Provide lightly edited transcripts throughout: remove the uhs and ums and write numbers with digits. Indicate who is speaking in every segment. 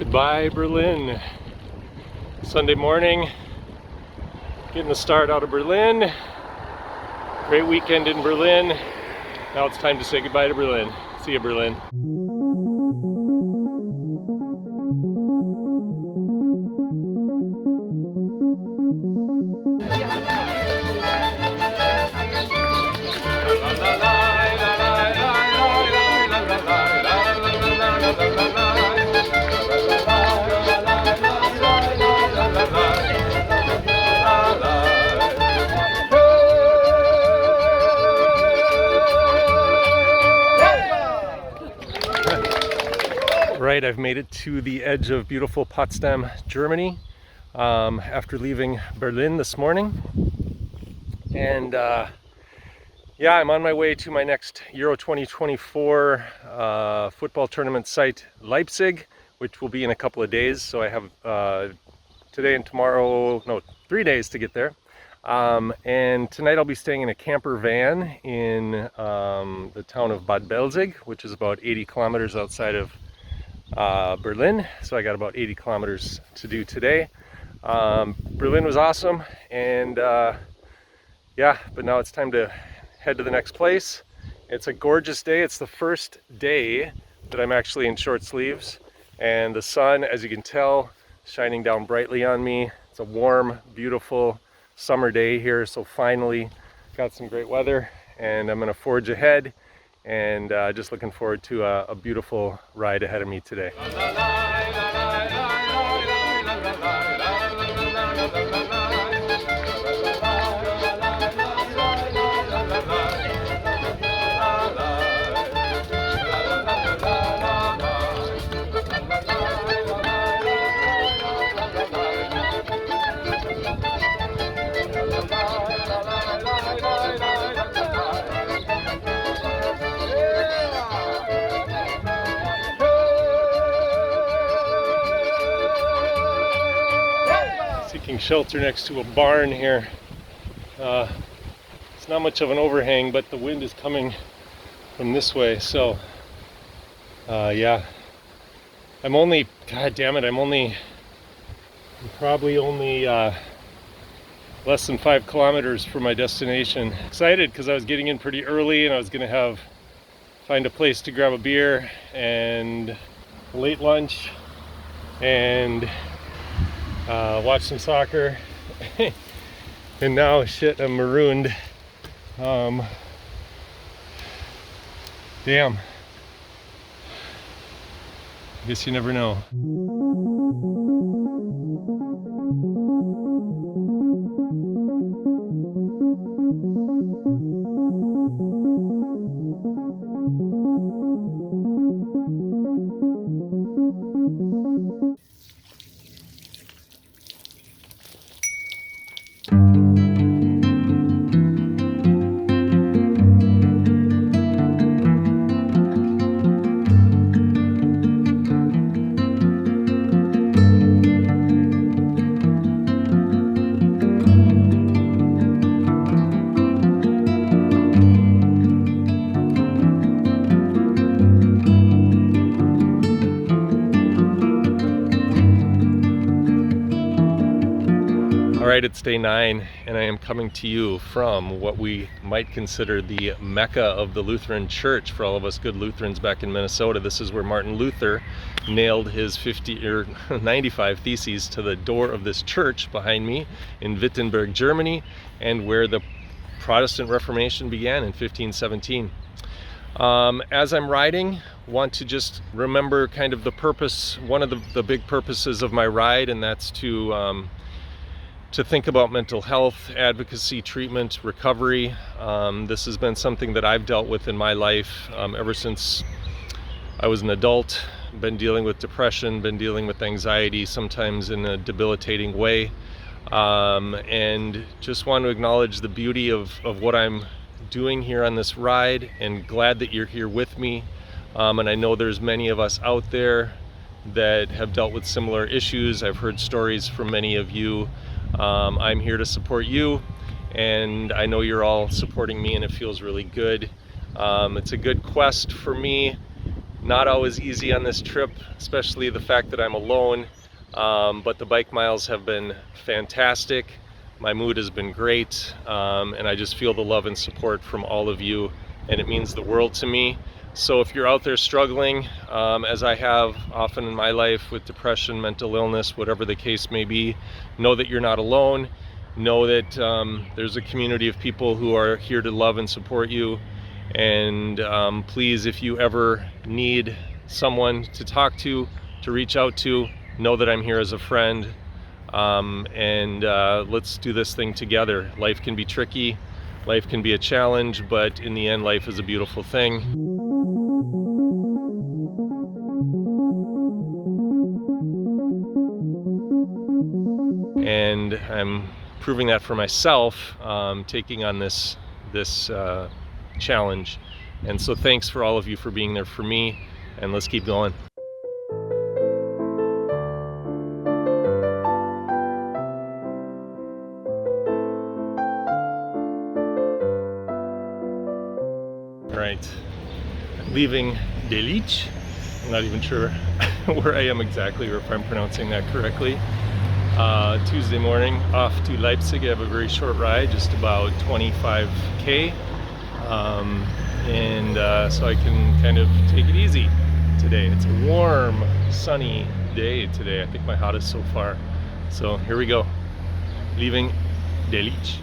Speaker 1: Goodbye, Berlin. Sunday morning, getting the start out of Berlin. Great weekend in Berlin. Now it's time to say goodbye to Berlin. See you, Berlin. Right, I've made it to the edge of beautiful Potsdam, Germany, after leaving Berlin this morning. And yeah, I'm on my way to my next Euro 2024 football tournament site, Leipzig, which will be in a couple of days. So I have today and tomorrow, no, 3 days to get there. And tonight I'll be staying in a camper van in the town of Bad Belzig, which is about 80 kilometers outside of Berlin. So I got about 80 kilometers to do today. Berlin was awesome, and yeah, but now it's time to head to the next place. It's a gorgeous day. It's the first day that I'm actually in short sleeves, and the sun, as you can tell, shining down brightly on me. It's a warm, beautiful summer day here, so finally got some great weather, and I'm gonna forge ahead, and just looking forward to a beautiful ride ahead of me today. Seeking shelter next to a barn here. It's not much of an overhang, but the wind is coming from this way, so yeah. I'm only, god damn it, I'm probably only less than 5 kilometers from my destination. Excited because I was getting in pretty early, and I was gonna find a place to grab a beer and a late lunch and watch some soccer. And now, shit, I'm marooned. Damn. I guess you never know. Alright, it's day 9, and I am coming to you from what we might consider the Mecca of the Lutheran Church for all of us good Lutherans back in Minnesota. This is where Martin Luther nailed his 95 theses to the door of this church behind me in Wittenberg, Germany, and where the Protestant Reformation began in 1517. As I'm riding, want to just remember kind of the purpose, one of the big purposes of my ride, and that's to think about mental health, advocacy, treatment, recovery. This has been something that I've dealt with in my life ever since I was an adult. Been dealing with depression, been dealing with anxiety, sometimes in a debilitating way. And just want to acknowledge the beauty of what I'm doing here on this ride, and glad that you're here with me. And I know there's many of us out there that have dealt with similar issues. I've heard stories from many of you. I'm here to support you, and I know you're all supporting me, and it feels really good. It's a good quest for me Not always easy on this trip, especially the fact that I'm alone, but the bike miles have been fantastic. My mood has been great, and I just feel the love and support from all of you, and it means the world to me. So if you're out there struggling, as I have often in my life with depression, mental illness, whatever the case may be, know that you're not alone. Know that there's a community of people who are here to love and support you. And please, if you ever need someone to talk to reach out to, know that I'm here as a friend. And let's do this thing together. Life can be tricky, life can be a challenge, but in the end, life is a beautiful thing. And I'm proving that for myself, taking on this challenge. And so thanks for all of you for being there for me, and let's keep going. All right, leaving Delitzsch. I'm not even sure where I am exactly or if I'm pronouncing that correctly. Tuesday morning off to Leipzig. I have a very short ride, just about 25k, so I can kind of take it easy today. It's a warm, sunny day today. I think my hottest so far. So here we go, leaving Delitzsch.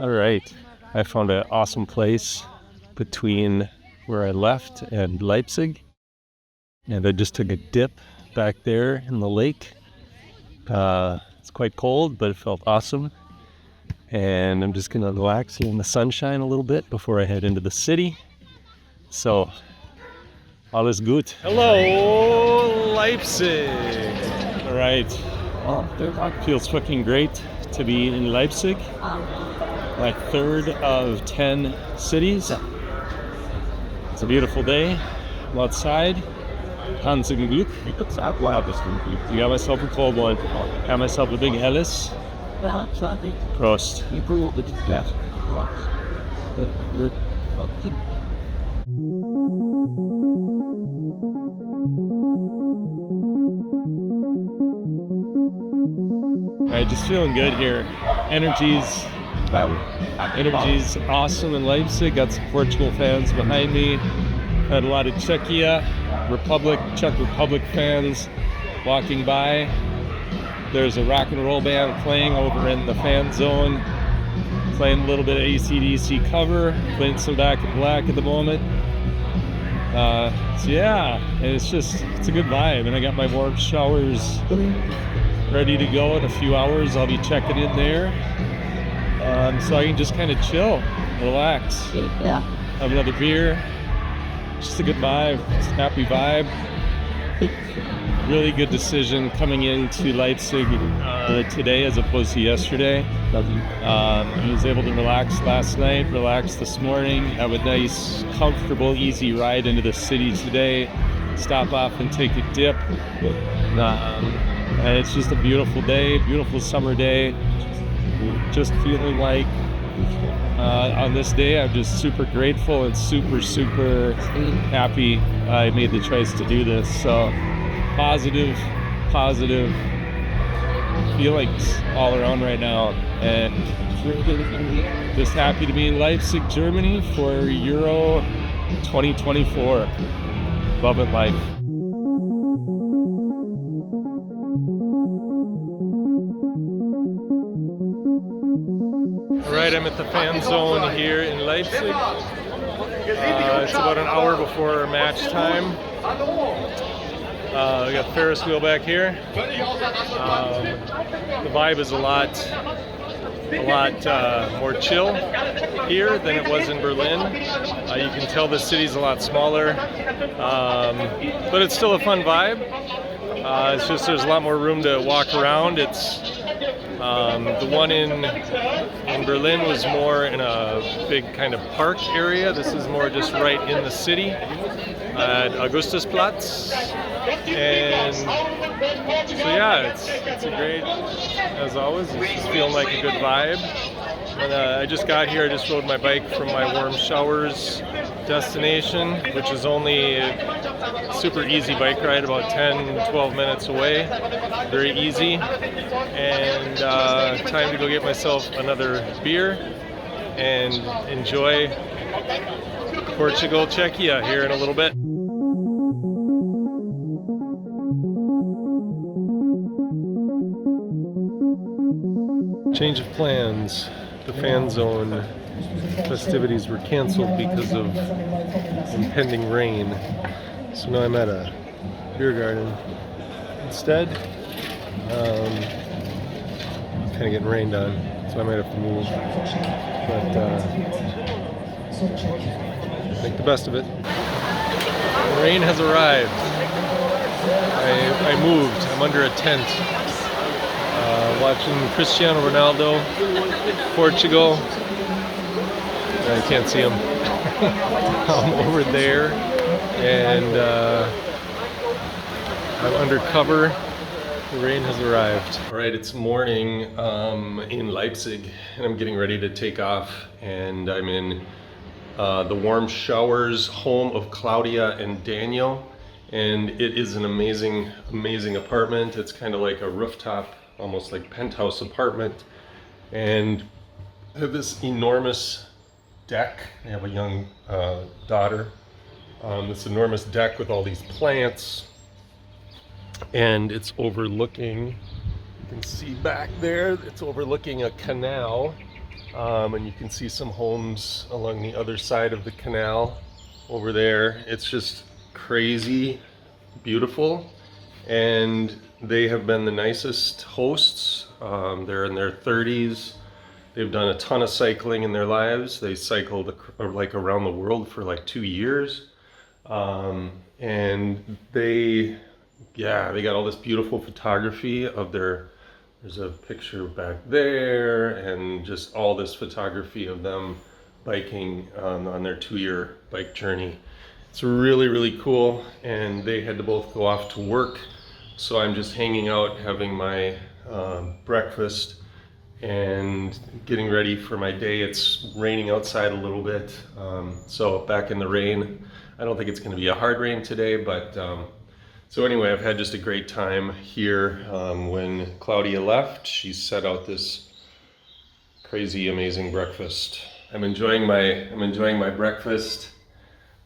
Speaker 1: Alright, I found an awesome place between where I left and Leipzig, and I just took a dip back there in the lake. It's quite cold, but it felt awesome, and I'm just gonna relax here in the sunshine a little bit before I head into the city. So, alles gut. Hello, Leipzig! Alright, feels fucking great to be in Leipzig. My third of 10 cities. It's a beautiful day. I'm outside. Hans im Glück. You got myself a cold one. Got myself a big Helles. Prost. Alright, just feeling good here. Energy's awesome in Leipzig. Got some Portugal fans behind me. Had a lot of Czech Republic fans walking by. There's a rock and roll band playing over in the fan zone, playing a little bit of AC/DC cover, playing some Back in Black at the moment. So yeah, it's a good vibe, and I got my warm showers ready to go in a few hours. I'll be checking in there. So I can just kind of chill, relax, have another beer. Just a good vibe, it's a happy vibe. Really good decision coming into Leipzig today as opposed to yesterday. I was able to relax last night, relax this morning, have a nice, comfortable, easy ride into the city today, stop off and take a dip. And it's just a beautiful day, beautiful summer day. Just feeling like on this day I'm just super grateful and super happy I made the choice to do this. So positive feelings all around right now, and just happy to be in Leipzig, Germany for Euro 2024. Love it, life. Alright, I'm at the fan zone here in Leipzig. It's about an hour before match time. We got Ferris wheel back here. The vibe is a lot more chill here than it was in Berlin. You can tell the city's a lot smaller, but it's still a fun vibe. It's just there's a lot more room to walk around. It's the one in in Berlin was more in a big kind of park area. This is more just right in the city at Augustusplatz. And so yeah, it's a great, as always, it's just feeling like a good vibe. And I just got here, I just rode my bike from my warm showers destination, which is only a super easy bike ride, about 10-12 minutes away. Very easy. And time to go get myself another beer and enjoy Portugal, Czechia here in a little bit. Change of plans. The fan zone festivities were canceled because of impending rain. So now I'm at a beer garden instead. Kind of getting rained on, so I might have to move. But make the best of it. The rain has arrived. I moved. I'm under a tent. Watching Cristiano Ronaldo, Portugal. I can't see him. I'm over there, and I'm undercover. The rain has arrived. All right, it's morning in Leipzig, and I'm getting ready to take off, and I'm in the warm showers home of Claudia and Daniel, and it is an amazing, amazing apartment. It's kind of like a rooftop, almost like penthouse apartment, and I have this enormous deck. I have a young daughter. This enormous deck with all these plants, and it's overlooking, you can see back there, it's overlooking a canal, and you can see some homes along the other side of the canal over there. It's just crazy beautiful, and they have been the nicest hosts. They're in their 30s. They've done a ton of cycling in their lives. They cycled like around the world for like 2 years. And they got all this beautiful photography of there's a picture back there, and just all this photography of them biking on their 2-year bike journey. It's really, really cool. And they had to both go off to work. So I'm just hanging out, having my breakfast and getting ready for my day. It's raining outside a little bit, so back in the rain. I don't think it's going to be a hard rain today, but so anyway, I've had just a great time here. When Claudia left, she set out this crazy, amazing breakfast. I'm enjoying my breakfast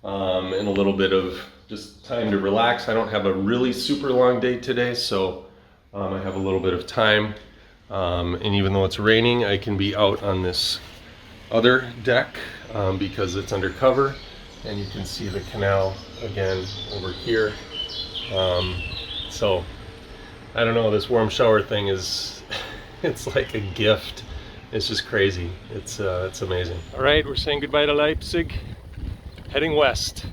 Speaker 1: and a little bit of just time to relax. I don't have a really super long day today, so I have a little bit of time. And even though it's raining, I can be out on this other deck because it's undercover, and you can see the canal again over here. So I don't know, this warm shower thing is it's like a gift. It's just crazy. It's amazing. All right, we're saying goodbye to Leipzig, heading west.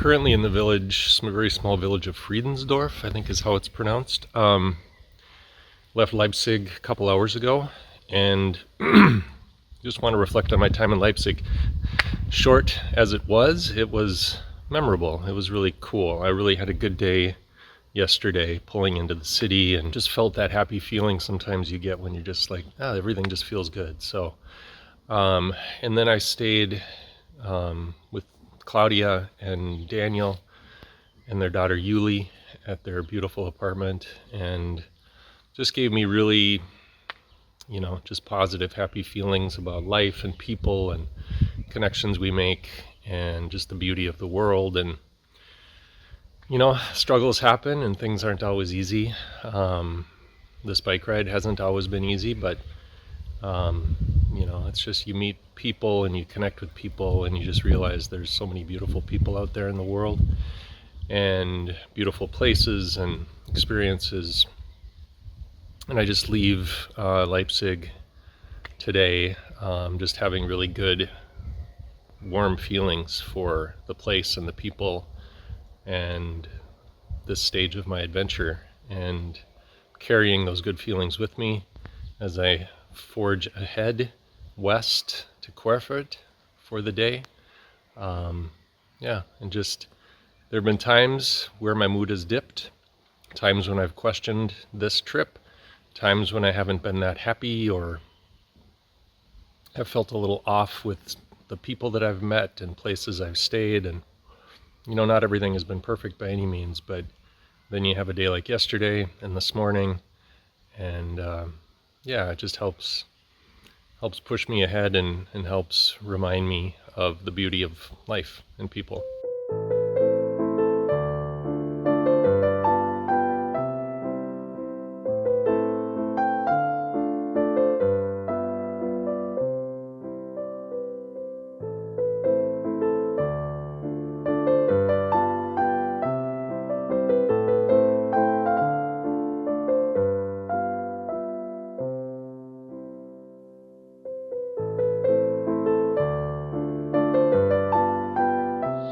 Speaker 1: Currently in the village, very small village of Friedensdorf, I think is how it's pronounced. Left Leipzig a couple hours ago, and just want to reflect on my time in Leipzig. Short as it was memorable. It was really cool. I really had a good day yesterday pulling into the city, and just felt that happy feeling sometimes you get when you're just like, everything just feels good. So, and then I stayed with Claudia and Daniel and their daughter Yuli at their beautiful apartment, and just gave me really, just positive, happy feelings about life and people and connections we make, and just the beauty of the world. And Struggles happen and things aren't always easy. This bike ride hasn't always been easy, but it's just you meet people and you connect with people and you just realize there's so many beautiful people out there in the world and beautiful places and experiences. And I just leave Leipzig today just having really good, warm feelings for the place and the people and this stage of my adventure, and carrying those good feelings with me as I forge ahead west to Querfurt for the day. And just there have been times where my mood has dipped, times when I've questioned this trip, times when I haven't been that happy or have felt a little off with the people that I've met and places I've stayed. And not everything has been perfect by any means, but then you have a day like yesterday and this morning, and it just helps push me ahead and helps remind me of the beauty of life and people.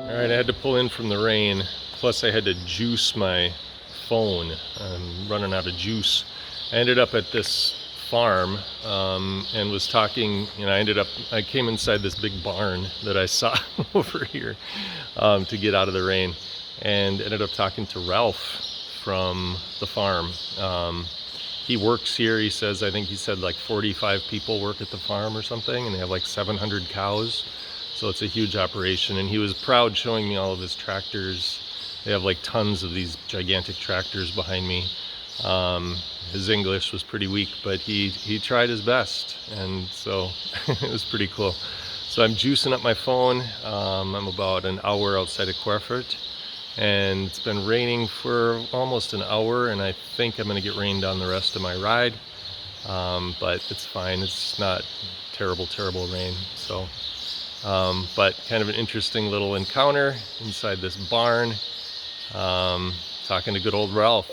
Speaker 1: Alright, I had to pull in from the rain, plus I had to juice my phone. I'm running out of juice. I ended up at this farm and was talking, I came inside this big barn that I saw over here to get out of the rain, and ended up talking to Ralph from the farm. He works here. He says, I think he said like 45 people work at the farm or something, and they have like 700 cows. So it's a huge operation, and he was proud showing me all of his tractors. They have like tons of these gigantic tractors behind me. His English was pretty weak, but he tried his best, and so it was pretty cool. So I'm juicing up my phone. I'm about an hour outside of Querfurt, and it's been raining for almost an hour, and I think I'm going to get rained on the rest of my ride, but it's fine. It's not terrible rain. So but kind of an interesting little encounter inside this barn, talking to good old Ralph.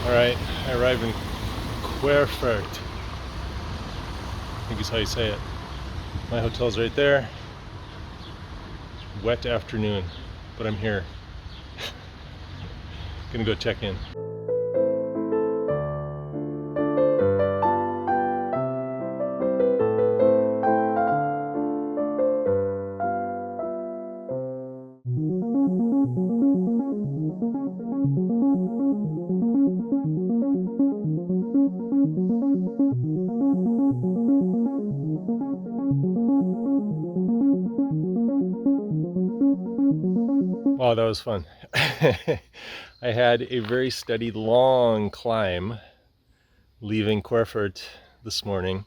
Speaker 1: Alright, I arrived in Querfurt, I think is how you say it. My hotel's right there. Wet afternoon, but I'm here. Gonna go check in. Wow, that was fun. I had a very steady, long climb leaving Querfurt this morning,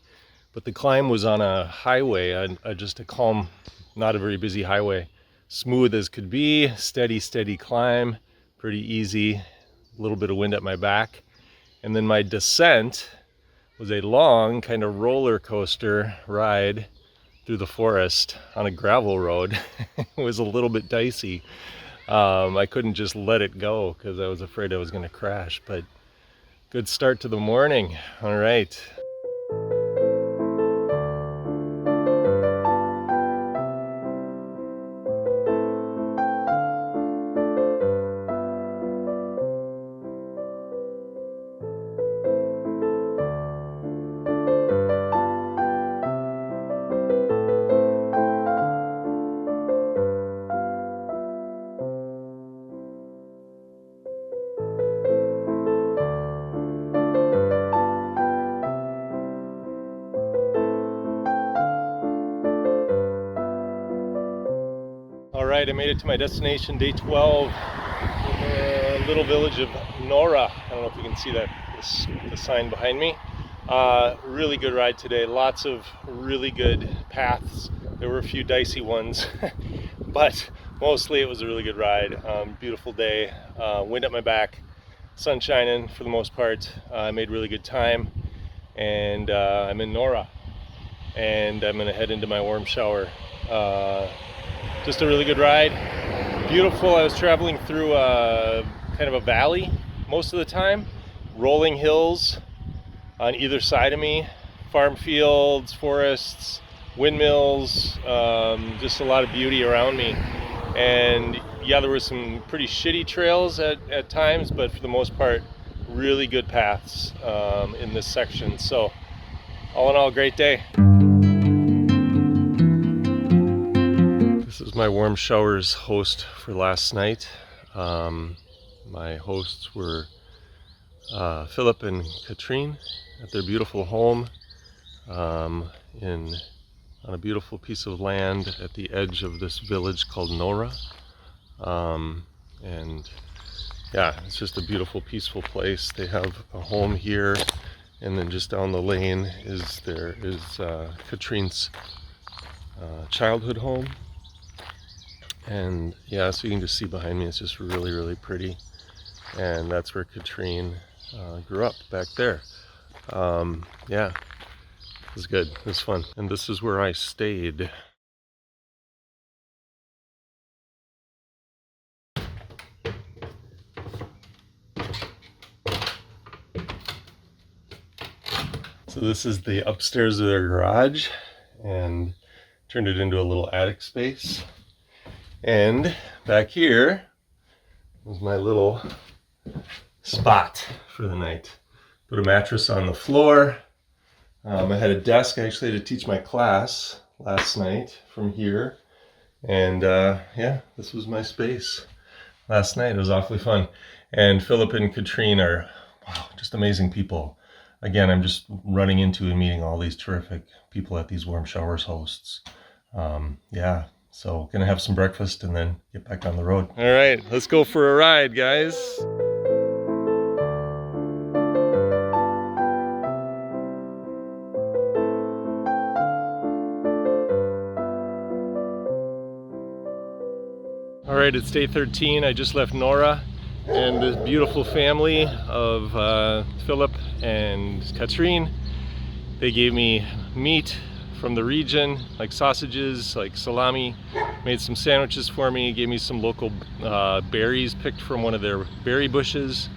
Speaker 1: but the climb was on a highway, just a calm, not a very busy highway. Smooth as could be, steady climb, pretty easy, a little bit of wind at my back. And then my descent was a long kind of roller coaster ride through the forest on a gravel road. It was a little bit dicey. I couldn't just let it go because I was afraid I was going to crash, but good start to the morning. All right. All right, I made it to my destination, day 12. little village of Nora. I don't know if you can see that, the sign behind me. Really good ride today. Lots of really good paths. There were a few dicey ones, but mostly it was a really good ride. Beautiful day, wind at my back, sun shining for the most part. I made really good time, and I'm in Nora, and I'm gonna head into my warm shower. Just a really good ride. Beautiful. I was traveling through kind of a valley most of the time, rolling hills on either side of me, farm fields, forests, windmills, just a lot of beauty around me. And yeah, there were some pretty shitty trails at times, but for the most part, really good paths in this section. So all in all, great day. This is my warm showers host for last night. My hosts were Philip and Katrine at their beautiful home on a beautiful piece of land at the edge of this village called Nora. And yeah, it's just a beautiful, peaceful place. They have a home here, and then just down the lane is Katrine's childhood home. And yeah, so you can just see behind me, it's just really, really pretty. And that's where Katrine grew up, back there. Yeah, it was good, it was fun. And this is where I stayed. So this is the upstairs of their garage, and turned it into a little attic space. And back here was my little spot for the night. Put a mattress on the floor. I had a desk. I actually had to teach my class last night from here. And yeah, this was my space last night. It was awfully fun. And Philip and Katrine are, wow, just amazing people. Again, I'm just running into and meeting all these terrific people at these warm showers hosts. Yeah, so gonna have some breakfast and then get back on the road. All right, let's go for a ride, guys. All right, it's day 13. I just left Nora and this beautiful family of Philip and Katrine. They gave me meat from the region, like sausages, like salami, made some sandwiches for me, gave me some local berries picked from one of their berry bushes,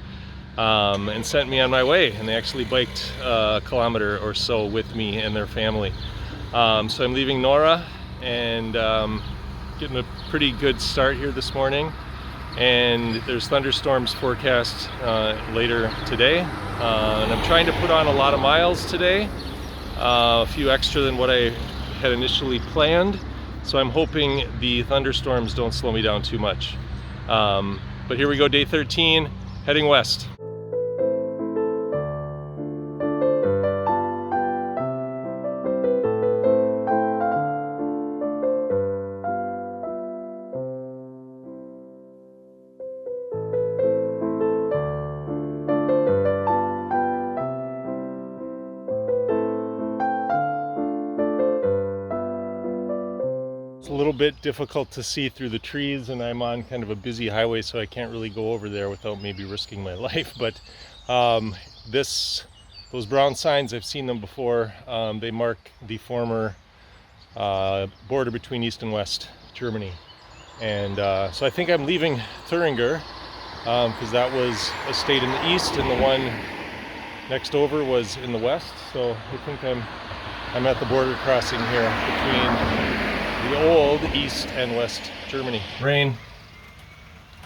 Speaker 1: and sent me on my way. And they actually biked a kilometer or so with me and their family. So I'm leaving Nora and getting a pretty good start here this morning. And there's thunderstorms forecast later today. And I'm trying to put on a lot of miles today. A few extra than what I had initially planned, so I'm hoping the thunderstorms don't slow me down too much. But here we go, day 13, heading west. It's a little bit difficult to see through the trees, and I'm on kind of a busy highway, so I can't really go over there without maybe risking my life. But those brown signs, I've seen them before. They mark the former border between East and West Germany. And so I think I'm leaving Thuringia, because that was a state in the east, and the one next over was in the west. So I think I'm at the border crossing here between the old East and West Germany. Rain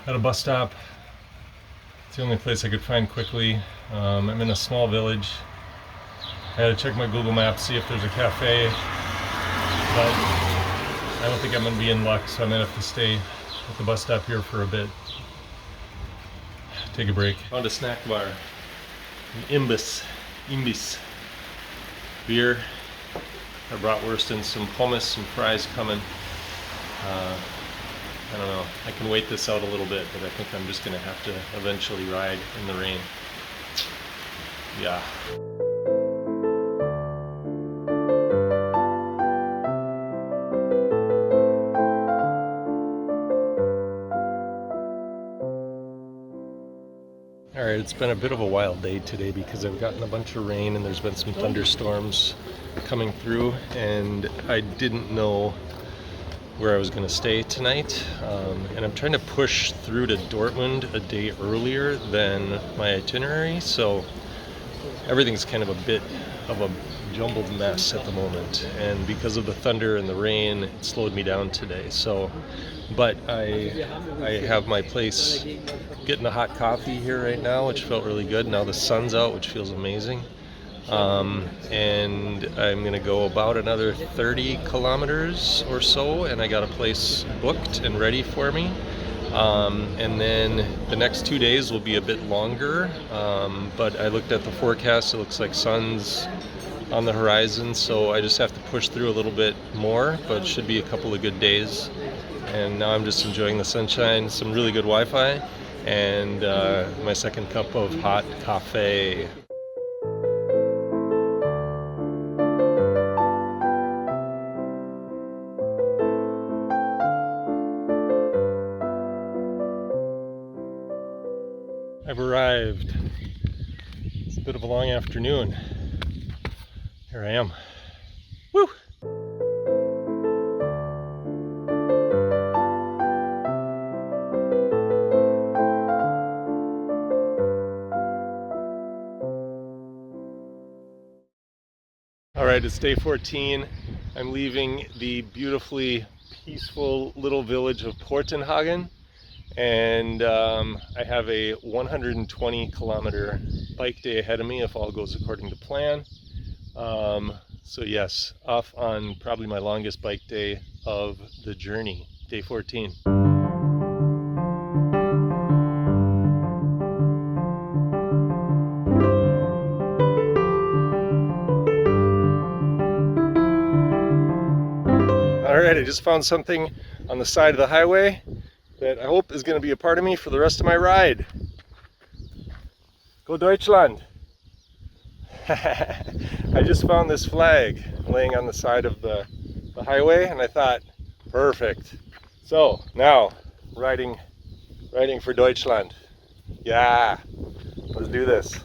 Speaker 1: at a bus stop. It's the only place I could find quickly. I'm in a small village. I had to check my Google Maps, see if there's a cafe, but I don't think I'm gonna be in luck, so I'm gonna have to stay at the bus stop here for a bit. Take a break. Found a snack bar, an Imbiss, beer. I brought Wurst and some hummus, some fries coming. I don't know. I can wait this out a little bit, but I think I'm just going to have to eventually ride in the rain. Yeah. Alright, it's been a bit of a wild day today because I've gotten a bunch of rain and there's been some thunderstorms coming through, and I didn't know where I was going to stay tonight, and I'm trying to push through to Dortmund a day earlier than my itinerary, so everything's kind of a bit of a jumbled mess at the moment, and because of the thunder and the rain, it slowed me down today. But I have my place getting a hot coffee here right now, which felt really good. Now the sun's out, which feels amazing. And I'm gonna go about another 30 kilometers or so, and I got a place booked and ready for me. And then the next 2 days will be a bit longer, but I looked at the forecast. It looks like sun's on the horizon, so I just have to push through a little bit more, but it should be a couple of good days. And now I'm just enjoying the sunshine, some really good Wi-Fi, and my second cup of hot coffee. I've arrived. It's a bit of a long afternoon. Here I am. Woo! All right, it's day 14. I'm leaving the beautifully peaceful little village of Portenhagen, and I have a 120 kilometer bike day ahead of me if all goes according to plan. So yes, off on probably my longest bike day of the journey, day 14. Alright, I just found something on the side of the highway that I hope is going to be a part of me for the rest of my ride. Go Deutschland! I just found this flag laying on the side of the highway, and I thought, perfect. So now, riding for Deutschland. Yeah, let's do this.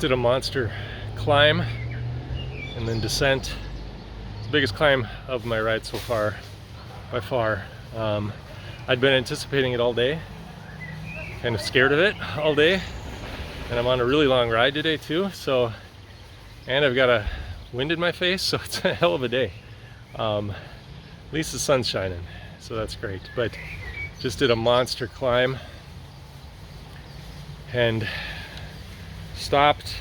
Speaker 1: Did a monster climb and then descent. It's the biggest climb of my ride so far, by far. I'd been anticipating it all day, kind of scared of it all day, and I'm on a really long ride today too, so, and I've got a wind in my face, so it's a hell of a day. At least the sun's shining, so that's great. But just did a monster climb and stopped,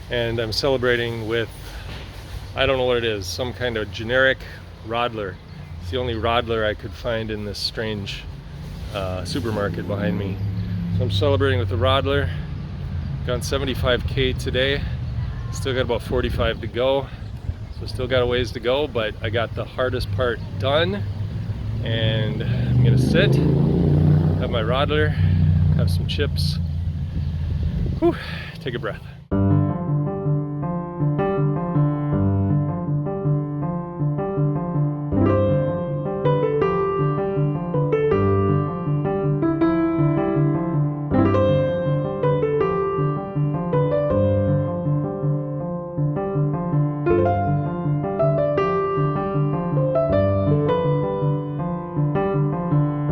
Speaker 1: and I'm celebrating with, I don't know what it is, some kind of generic Radler. It's the only Radler I could find in this strange supermarket behind me. So I'm celebrating with the Radler. Gone 75k today, still got about 45 to go, so still got a ways to go, but I got the hardest part done, and I'm gonna sit, have my Radler, have some chips. Whew, take a breath.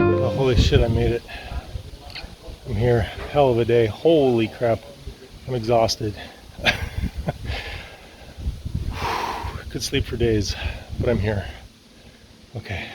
Speaker 1: Oh, holy shit, I made it. I'm here. Hell of a day. Holy crap. I'm exhausted. Could sleep for days, but I'm here. Okay.